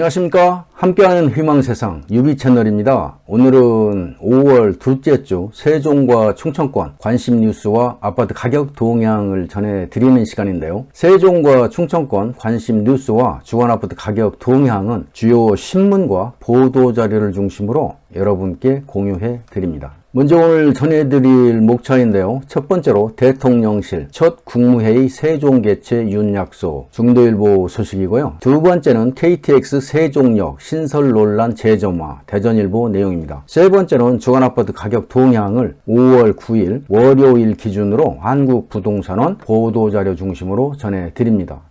안녕하십니까. 함께하는 희망세상 유비채널입니다. 오늘은 5월 둘째 주 세종과 충청권 관심 뉴스와 아파트 가격 동향을 전해드리는 시간인데요. 세종과 충청권 관심 뉴스와 주거아파트 가격 동향은 주요 신문과 보도자료를 중심으로 여러분께 공유해 드립니다. 먼저 오늘 전해드릴 목차인데요. 첫 번째로 대통령실 첫 국무회의 세종 개최 윤약소 중도일보 소식이고요. 두 번째는 KTX 세종역 신설 논란 재점화 대전일보 내용입니다. 세 번째는 주거아파트 가격 동향을 5월 9일 월요일 기준으로 한국부동산원 보도자료 중심으로 전해드립니다.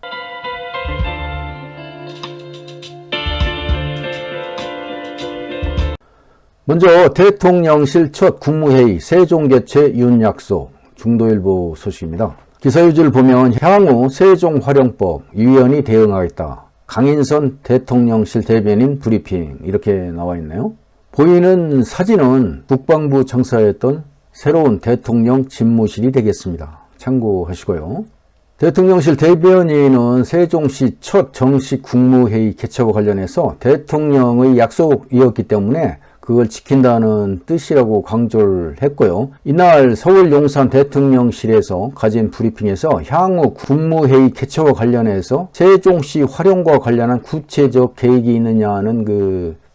먼저 대통령실 첫 국무회의 세종 개최 윤약소 중도일보 소식입니다. 기사유지를 보면 향후 세종활용법 위원이 대응하겠다. 강인선 대통령실 대변인 브리핑 이렇게 나와 있네요. 보이는 사진은 국방부 청사했던 새로운 대통령 집무실이 되겠습니다. 참고하시고요. 대통령실 대변인은 세종시 첫 정식 국무회의 개최와 관련해서 대통령의 약속이었기 때문에 그걸 지킨다는 뜻이라고 강조를 했고요. 이날 서울 용산 대통령실에서 가진 브리핑에서 향후 국무회의 개최와 관련해서 세종시 활용과 관련한 구체적 계획이 있느냐는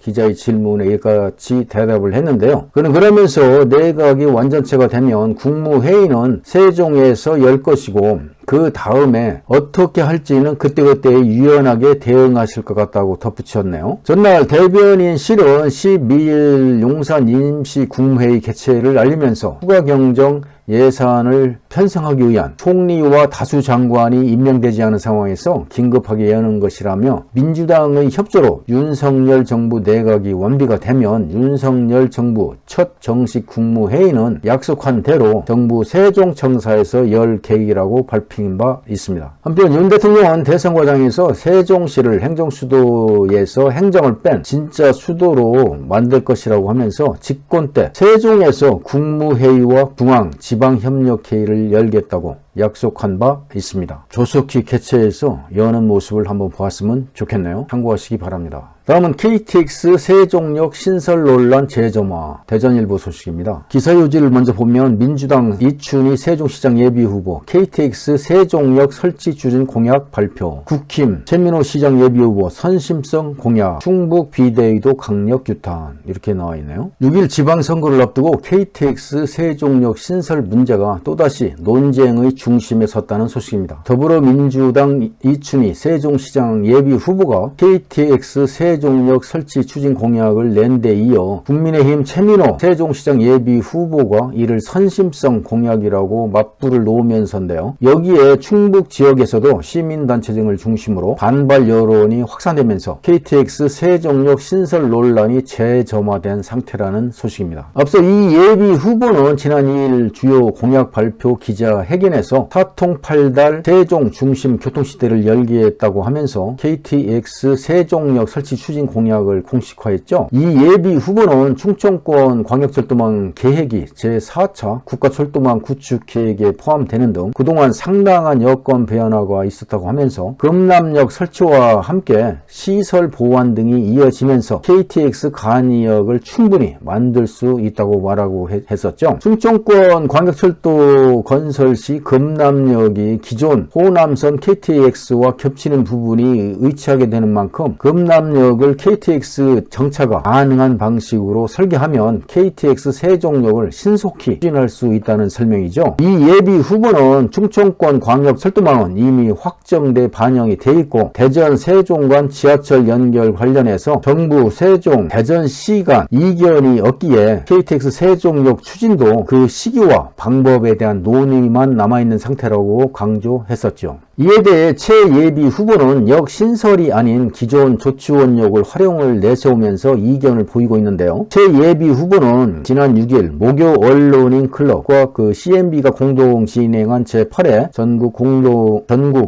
기자의 질문에 이같이 대답을 했는데요. 그는 그러면서 내각이 완전체가 되면 국무회의는 세종에서 열 것이고 그 다음에 어떻게 할지는 그때그때 유연하게 대응하실 것 같다고 덧붙였네요. 전날 대변인실은 12일 용산 임시 국무회의 개최를 알리면서 추가 경정 예산을 편성하기 위한 총리와 다수 장관이 임명되지 않은 상황에서 긴급하게 여는 것이라며 민주당의 협조로 윤석열 정부 내각이 완비가 되면 윤석열 정부 첫 정식 국무회의는 약속한 대로 정부 세종청사에서 열 계획이라고 밝힌 바 있습니다. 한편 윤 대통령은 대선 과정에서 세종시를 행정수도에서 행정을 뺀 진짜 수도로 만들 것이라고 하면서 집권 때 세종에서 국무회의와 중앙 지방협력회의를 열겠다고 약속한 바 있습니다. 조속히 개최해서 여는 모습을 한번 보았으면 좋겠네요. 참고하시기 바랍니다. 다음은 KTX 세종역 신설 논란 재점화 대전일보 소식입니다. 기사유지를 먼저 보면 민주당 이춘희 세종시장 예비후보 KTX 세종역 설치 추진 공약 발표, 국힘 최민호 시장 예비후보 선심성 공약, 충북 비대위도 강력 규탄 이렇게 나와 있네요. 6일 지방선거를 앞두고 KTX 세종역 신설 문제가 또다시 논쟁의 중심에 섰다는 소식입니다. 더불어민주당 이춘희 세종시장 예비후보가 KTX 세종역 설치 추진 공약을 낸 데 이어 국민의힘 최민호 세종시장 예비후보가 이를 선심성 공약이라고 맞불을 놓으면서인데요. 여기에 충북 지역에서도 시민단체 등을 중심으로 반발 여론이 확산되면서 KTX 세종역 신설 논란이 재점화된 상태라는 소식입니다. 앞서 이 예비후보는 지난 2일 주요 공약 발표 기자회견에서 사통팔달 세종 중심 교통시대를 열기했다고 하면서 KTX 세종역 설치 추진 공약을 공식화했죠. 이 예비 후보는 충청권 광역철도망 계획이 제4차 국가철도망 구축 계획에 포함되는 등 그동안 상당한 여건 변화가 있었다고 하면서 금남역 설치와 함께 시설 보완 등이 이어지면서 KTX 간이역을 충분히 만들 수 있다고 말하고 했었죠. 충청권 광역철도 건설 시 금남역이 기존 호남선 KTX와 겹치는 부분이 의치하게 되는 만큼 금남역을 KTX 정차가 가능한 방식으로 설계하면 KTX 세종역을 신속히 추진할 수 있다는 설명이죠. 이 예비 후보는 충청권 광역철도망은 이미 확정돼 반영이 돼 있고 대전 세종 간 지하철 연결 관련해서 정부 세종 대전시 간 이견이 없기에 KTX 세종역 추진도 그 시기와 방법에 대한 논의만 남아있는 상태라고 강조했었죠. 이에 대해 최 예비 후보는 역 신설이 아닌 기존 조치원역을 활용을 내세우면서 이견을 보이고 있는데요. 최 예비 후보는 지난 6일 모교 언론인 클럽과 CMB가 공동 진행한 제8회 전국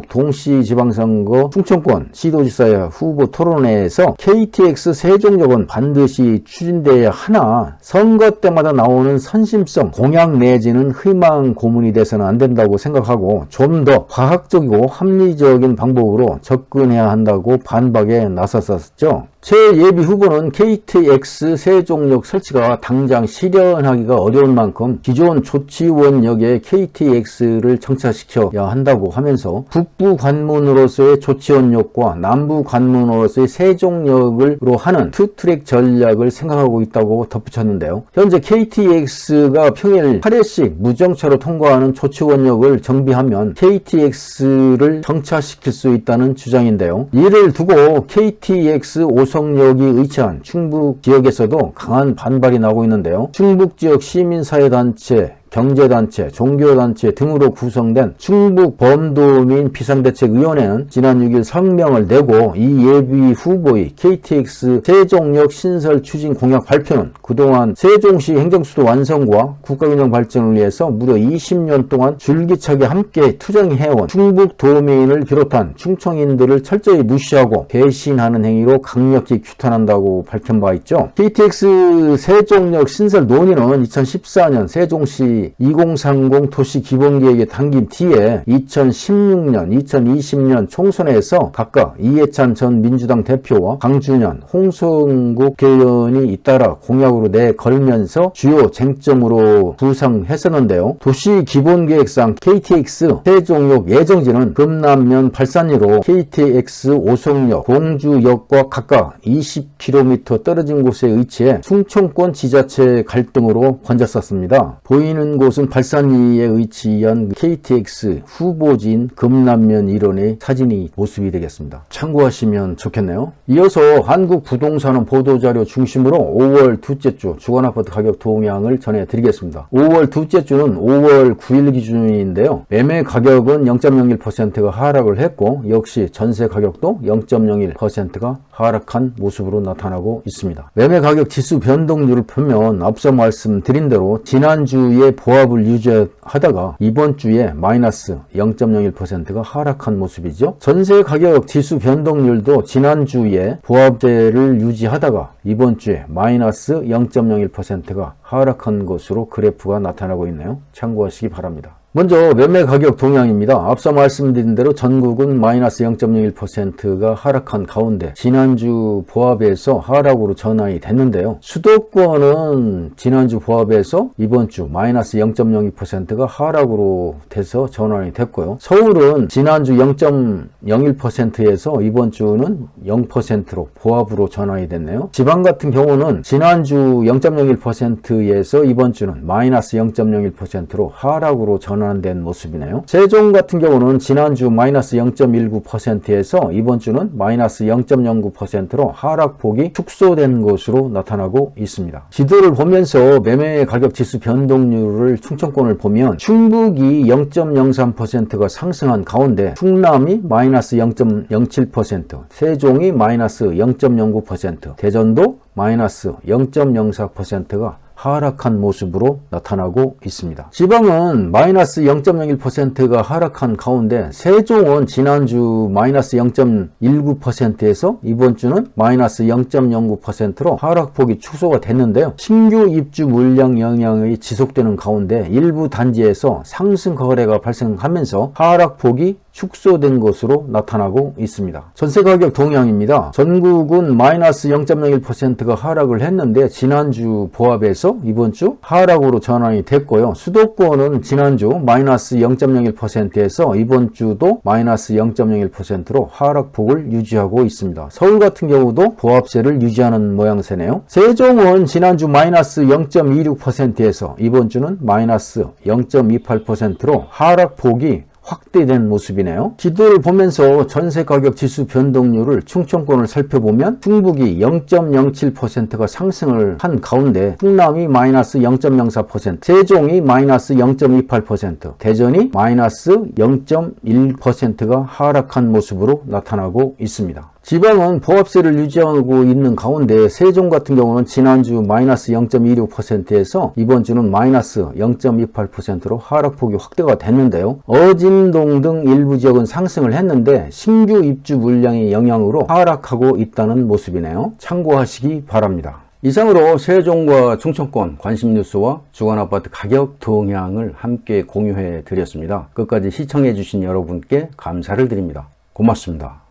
동시지방선거 충청권 시도지사 후보 토론회에서 KTX 세종역은 반드시 추진돼야 하나 선거 때마다 나오는 선심성 공약 내지는 희망 고문이 돼서는 안 된다고 생각하고 좀 더 과학적이고 크고 합리적인 방법으로 접근해야 한다고 반박에 나섰었죠. 최예비 후보는 KTX 세종역 설치가 당장 실현하기가 어려운 만큼 기존 조치원역에 KTX를 정차시켜야 한다고 하면서 북부 관문으로서의 조치원역과 남부 관문으로서의 세종역으로 하는 투트랙 전략을 생각하고 있다고 덧붙였는데요. 현재 KTX가 평일 8회씩 무정차로 통과하는 조치원역을 정비하면 KTX를 정차시킬 수 있다는 주장인데요. 이를 두고 KTX 오송역이 위치한 충북 지역에서도 강한 반발이 나오고 있는데요. 충북 지역 시민사회단체, 경제단체, 종교단체 등으로 구성된 충북범도민 비상대책위원회는 지난 6일 성명을 내고 이 예비 후보의 KTX 세종역 신설 추진 공약 발표는 그동안 세종시 행정수도 완성과 국가균형 발전을 위해서 무려 20년 동안 줄기차게 함께 투쟁해온 충북도민을 비롯한 충청인들을 철저히 무시하고 배신하는 행위로 강력히 규탄한다고 밝힌 바 있죠. KTX 세종역 신설 논의는 2014년 세종시 2030 도시기본계획에 담긴 뒤에 2016년, 2020년 총선에서 각각 이해찬 전 민주당 대표와 강준현, 홍성국 국회의원이 잇따라 공약으로 내걸면서 주요 쟁점으로 부상했었는데요. 도시기본계획상 KTX 세종역 예정지는 금남면 발산리로 KTX 오송역, 공주역과 각각 20km 떨어진 곳에 위치해 충청권 지자체 갈등으로 번졌었습니다. 보이는 곳은 발산리에 위치한 KTX 후보지인 금남면 일원의 사진이 모습이 되겠습니다. 참고하시면 좋겠네요. 이어서 한국부동산원 보도자료 중심으로 5월 둘째 주 주거아파트 가격 동향을 전해드리겠습니다. 5월 둘째 주는 5월 9일 기준인데요. 매매 가격은 0.01%가 하락을 했고 역시 전세 가격도 0.01%가 하락한 모습으로 나타나고 있습니다. 매매 가격 지수 변동률을 보면 앞서 말씀드린 대로 지난주에 보합을 유지하다가 이번 주에 마이너스 0.01%가 하락한 모습이죠. 전세 가격 지수 변동률도 지난주에 보합제를 유지하다가 이번 주에 마이너스 0.01%가 하락한 것으로 그래프가 나타나고 있네요. 참고하시기 바랍니다. 먼저 매매 가격 동향입니다. 앞서 말씀드린 대로 전국은 마이너스 0.01%가 하락한 가운데 지난주 보합에서 하락으로 전환이 됐는데요. 수도권은 지난주 보합에서 이번 주 마이너스 0.02%가 하락으로 돼서 전환이 됐고요. 서울은 지난주 0.01%에서 이번 주는 0%로 보합으로 전환이 됐네요. 지방 같은 경우는 지난주 0.01%에서 이번 주는 마이너스 0.01%로 하락으로 전환된 모습이네요. 세종 같은 경우는 지난주 마이너스 0.19%에서 이번 주는 마이너스 0.09%로 하락폭이 축소된 것으로 나타나고 있습니다. 지도를 보면서 매매 가격 지수 변동률을 충청권을 보면 충북이 0.03%가 상승한 가운데 충남이 마이너스 0.07%, 세종이 마이너스 0.09%, 대전도 마이너스 0.04%가 하락한 모습으로 나타나고 있습니다. 지방은 마이너스 0.01%가 하락한 가운데 세종은 지난주 마이너스 0.19%에서 이번 주는 마이너스 0.09%로 하락폭이 축소가 됐는데요. 신규 입주 물량 영향이 지속되는 가운데 일부 단지에서 상승 거래가 발생하면서 하락폭이 축소된 것으로 나타나고 있습니다. 전세가격 동향입니다. 전국은 마이너스 0.01%가 하락을 했는데 지난주 보합에서 이번 주 하락으로 전환이 됐고요. 수도권은 지난주 마이너스 0.01%에서 이번 주도 마이너스 0.01%로 하락폭을 유지하고 있습니다. 서울 같은 경우도 보합세를 유지하는 모양새네요. 세종은 지난주 마이너스 0.26%에서 이번 주는 마이너스 0.28%로 하락폭이 확대된 모습이네요. 지도를 보면서 전세 가격 지수 변동률을 충청권을 살펴보면 충북이 0.07%가 상승을 한 가운데 충남이 마이너스 0.04%, 세종이 마이너스 0.28%, 대전이 마이너스 0.1%가 하락한 모습으로 나타나고 있습니다. 지방은 보합세를 유지하고 있는 가운데 세종 같은 경우는 지난주 마이너스 0.26%에서 이번 주는 마이너스 0.28%로 하락폭이 확대가 됐는데요. 어진동 등 일부 지역은 상승을 했는데 신규 입주 물량의 영향으로 하락하고 있다는 모습이네요. 참고하시기 바랍니다. 이상으로 세종과 충청권 관심 뉴스와 주간아파트 가격 동향을 함께 공유해 드렸습니다. 끝까지 시청해 주신 여러분께 감사를 드립니다. 고맙습니다.